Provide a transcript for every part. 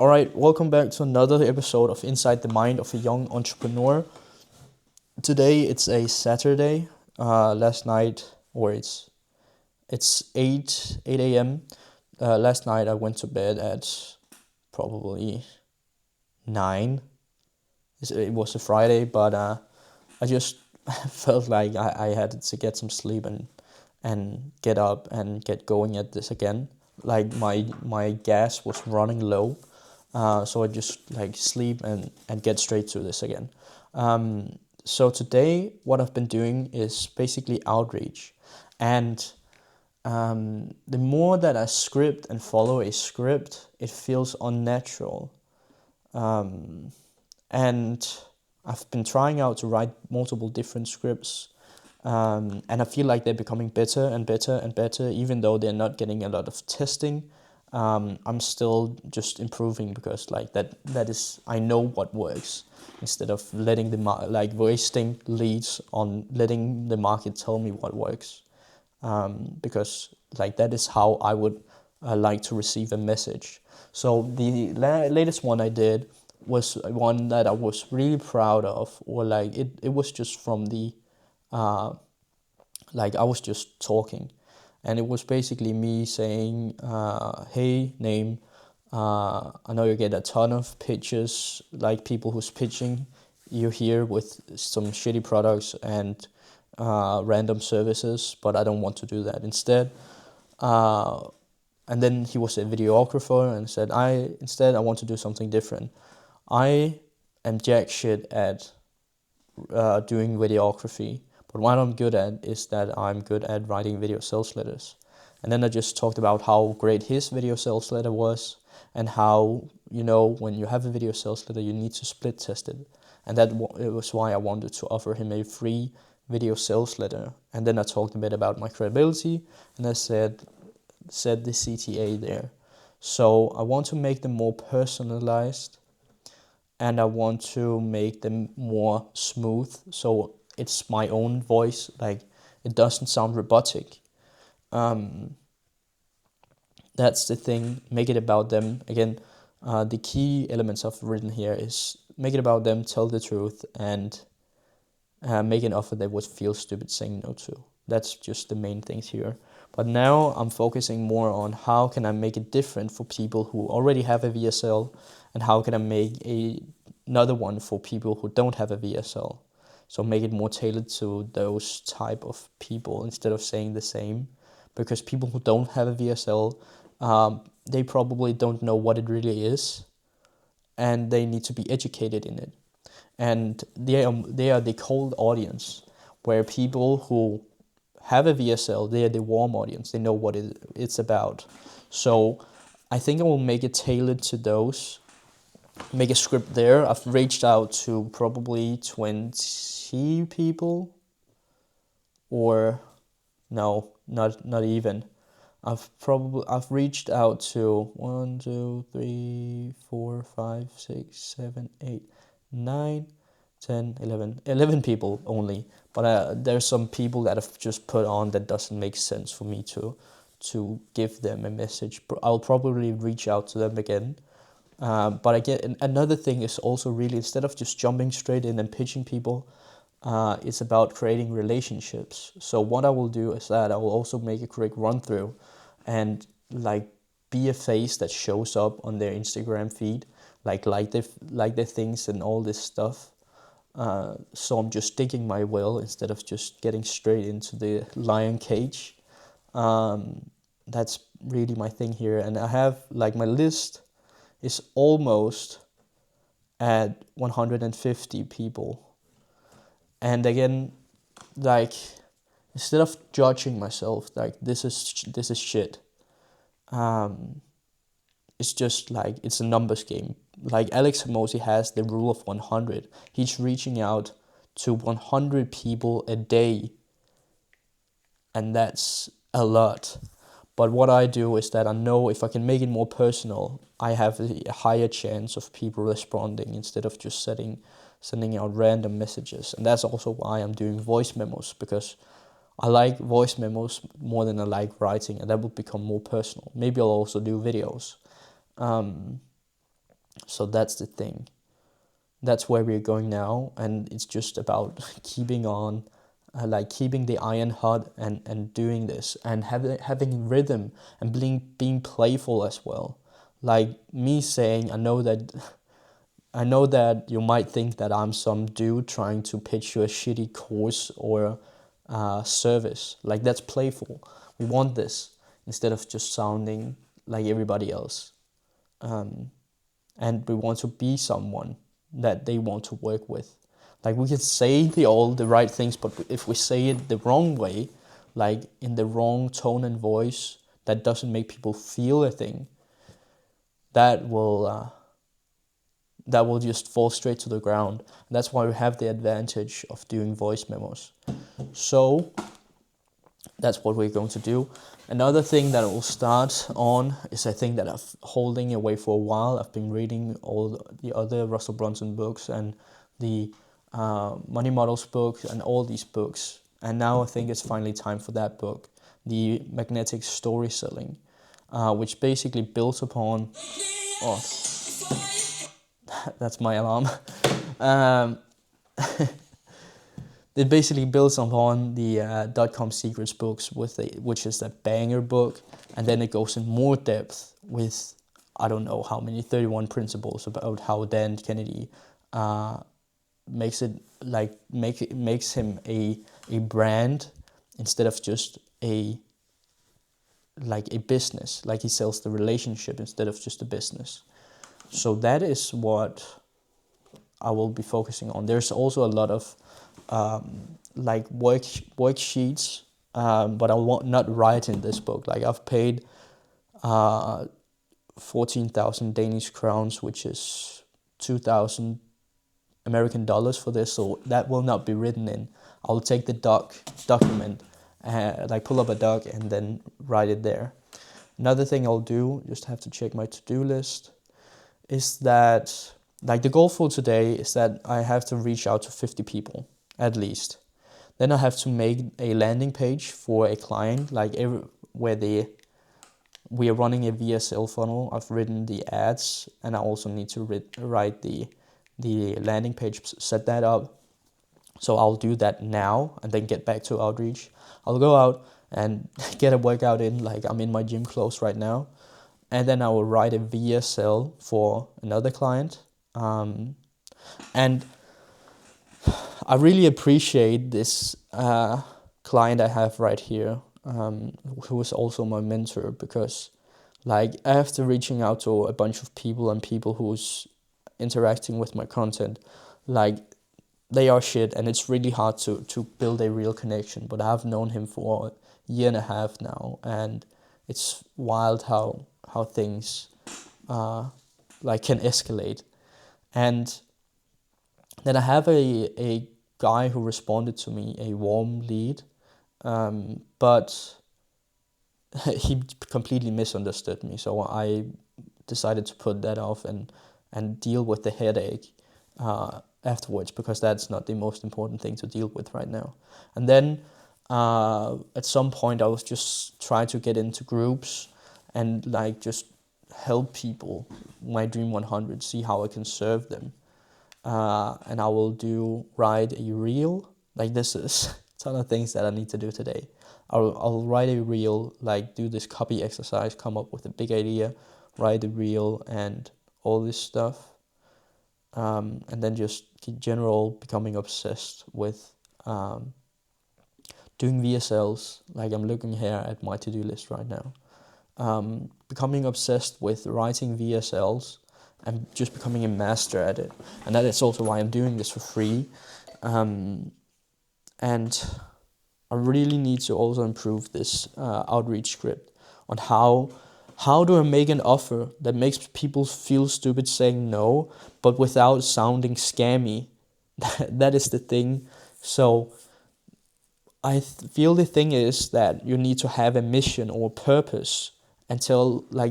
All right, welcome back to another episode of Inside the Mind of a Young Entrepreneur. Today it's a Saturday. Last night, or it's 8 a.m. Last night I went to bed at probably 9. It was a Friday, but I just felt like I had to get some sleep and get up and get going at this again. Like my gas was running low, so I just like sleep and get straight to this again. So today, what I've been doing is basically outreach, and the more that I script and follow a script, it feels unnatural. And I've been trying out to write multiple different scripts, and I feel like they're becoming better and better and better, even though they're not getting a lot of testing. I'm still just improving because like that is I know what works instead of letting like wasting leads on letting the market tell me what works, because like that is how I would like to receive a message. So the latest one I did was one that I was really proud of, or like it was just from the like I was just talking, and it was basically me saying, "Hey, name, I know you get a ton of pitches, like people who's pitching you here with some shitty products and random services, but I don't want to do that. Instead, uh, and then he was a videographer and said, I want to do something different. I am jack shit at doing videography, but what I'm good at is that I'm good at writing video sales letters. And then I just talked about how great his video sales letter was, and how, when you have a video sales letter, you need to split test it. And it was why I wanted to offer him a free video sales letter. And then I talked a bit about my credibility, and I said the CTA there. So I want to make them more personalized, and I want to make them more smooth, so it's my own voice, like it doesn't sound robotic. Um, that's the thing. Make it about them. Again, the key elements I've written here is make it about them, tell the truth, and make an offer they would feel stupid saying no to. That's just the main things here. But now I'm focusing more on how can I make it different for people who already have a VSL, and how can I make another one for people who don't have a VSL. So make it more tailored to those type of people instead of saying the same, because people who don't have a VSL, they probably don't know what it really is, and they need to be educated in it. And they are the cold audience, where people who have a VSL, they are the warm audience. They know what it's about. So I think I will make it tailored to those. Make a script there. I've reached out to probably 20 people, or no, not even. I've reached out to 1, 2, 3, 4, 5, 6, 7, 8, 9, 10, 11 people only. But there's some people that I've just put on that doesn't make sense for me to give them a message. I'll probably reach out to them again. But again, another thing is also really, instead of just jumping straight in and pitching people, it's about creating relationships. So what I will do is that I will also make a quick run through, and like be a face that shows up on their Instagram feed, like their things and all this stuff. So I'm just digging my well instead of just getting straight into the lion cage. That's really my thing here, and I have like my list is almost at 150 people. And again, like, instead of judging myself like this is shit, um, it's just like it's a numbers game. Like Alex Hermosi has the rule of 100. He's reaching out to 100 people a day, and that's a lot. But what I do is that I know if I can make it more personal, I have a higher chance of people responding instead of just sending out random messages. And that's also why I'm doing voice memos, because I like voice memos more than I like writing, and that will become more personal. Maybe I'll also do videos. Um, So that's the thing. That's where we're going now, and it's just about keeping on, keeping the iron hot, and doing this, and having rhythm, and being playful as well. Like me saying, I know that you might think that I'm some dude trying to pitch you a shitty course or service. Like, that's playful. We want this instead of just sounding like everybody else. And we want to be someone that they want to work with. Like, we can say all the right things, but if we say it the wrong way, like in the wrong tone and voice, that doesn't make people feel a thing, that will just fall straight to the ground. And that's why we have the advantage of doing voice memos. So that's what we're going to do. Another thing that I will start on is a thing that I've holding away for a while. I've been reading all the other Russell Brunson books and the Money Models books and all these books. And now I think it's finally time for that book, the Magnetic Story Selling, which basically builds upon... Oh, that's my alarm. It basically builds upon the .com Secrets books, which is a banger book, and then it goes in more depth with, I don't know how many, 31 principles about how Dan Kennedy makes him a brand instead of just a business. Like, he sells the relationship instead of just a business. So that is what I will be focusing on. There's also a lot of worksheets, but I will not write in this book. Like, I've paid 14,000 Danish crowns, which is 2,000 American dollars for this, so that will not be written in. I'll take the document, pull up a doc and then write it there. Another thing I'll do, just have to check my to-do list, is that, the goal for today is that I have to reach out to 50 people, at least. Then I have to make a landing page for a client, where we are running a VSL funnel. I've written the ads, and I also need to write the landing page, set that up. So I'll do that now, and then get back to outreach. I'll go out and get a workout in, I'm in my gym clothes right now. And then I will write a VSL for another client. And I really appreciate this client I have right here, who is also my mentor, because after reaching out to a bunch of people and people who's interacting with my content, they are shit, and it's really hard to build a real connection. But I've known him for a year and a half now, and it's wild how things can escalate. And then I have a guy who responded to me, a warm lead, but he completely misunderstood me. So I decided to put that off and deal with the headache afterwards, because that's not the most important thing to deal with right now. And then at some point I was just trying to get into groups and just help people, my Dream 100, see how I can serve them. And I will write a reel. This is a ton of things that I need to do today. I'll write a reel, do this copy exercise, come up with a big idea, write a reel and all this stuff. And then just general becoming obsessed with doing VSLs. I'm looking here at my to-do list right now. Becoming obsessed with writing VSLs and just becoming a master at it. And that is also why I'm doing this for free. And I really need to also improve this outreach script on how do I make an offer that makes people feel stupid saying no, but without sounding scammy. That is the thing. So I feel the thing is that you need to have a mission or purpose, and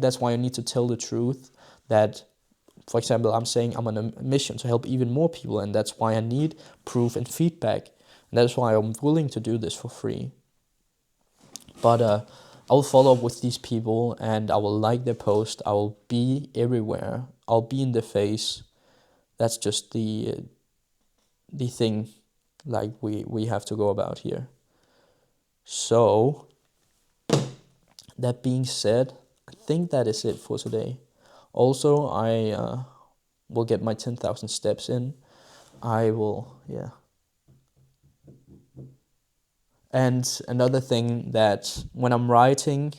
that's why you need to tell the truth. That, for example, I'm saying I'm on a mission to help even more people, and that's why I need proof and feedback. And that's why I'm willing to do this for free. But I I'll follow up with these people and I will like their post. I will be everywhere. I'll be in their face. That's just the thing like we have to go about here. So that being said, I think that is it for today. Also, I will get my 10,000 steps in. I will, yeah. And another thing that when I'm writing,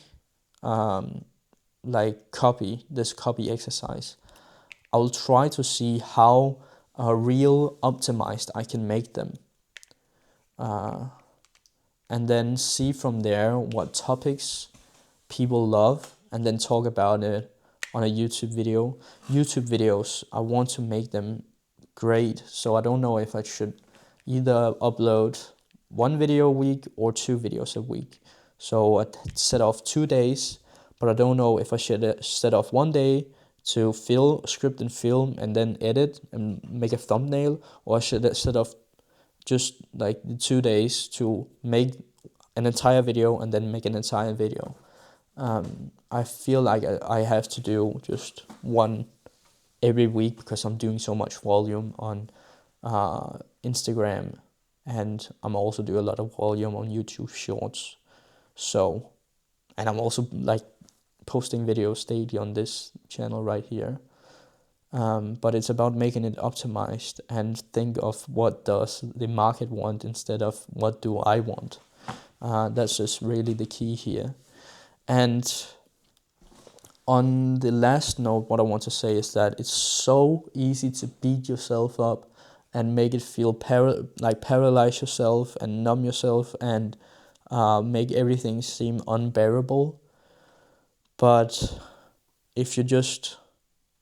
like this copy exercise, I will try to see how real optimized I can make them. And then see from there what topics people love, and then talk about it on a YouTube video. YouTube videos, I want to make them great, so I don't know if I should either upload 1 video a week or 2 videos a week. So I set off 2 days, but I don't know if I should set off 1 day to script and film and then edit and make a thumbnail, or I should set off just like 2 days to make an entire video and then make an entire video. I feel like I have to do just one every week because I'm doing so much volume on Instagram, and I'm also doing a lot of volume on YouTube Shorts. So, and I'm also like posting videos daily on this channel right here. But it's about making it optimized and think of what does the market want instead of what do I want. That's just really the key here. And on the last note, what I want to say is that it's so easy to beat yourself up and make it feel paralyze yourself and numb yourself and make everything seem unbearable. But if you just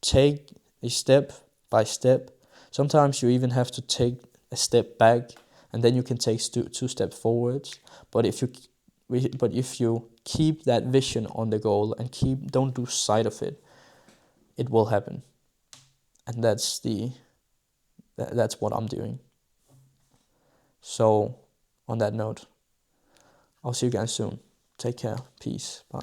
take a step by step, sometimes you even have to take a step back and then you can take 2 steps forwards. But if you keep that vision on the goal and don't lose sight of it, it will happen. And that's what I'm doing. So on that note, I'll see you guys soon. Take care. Peace. Bye.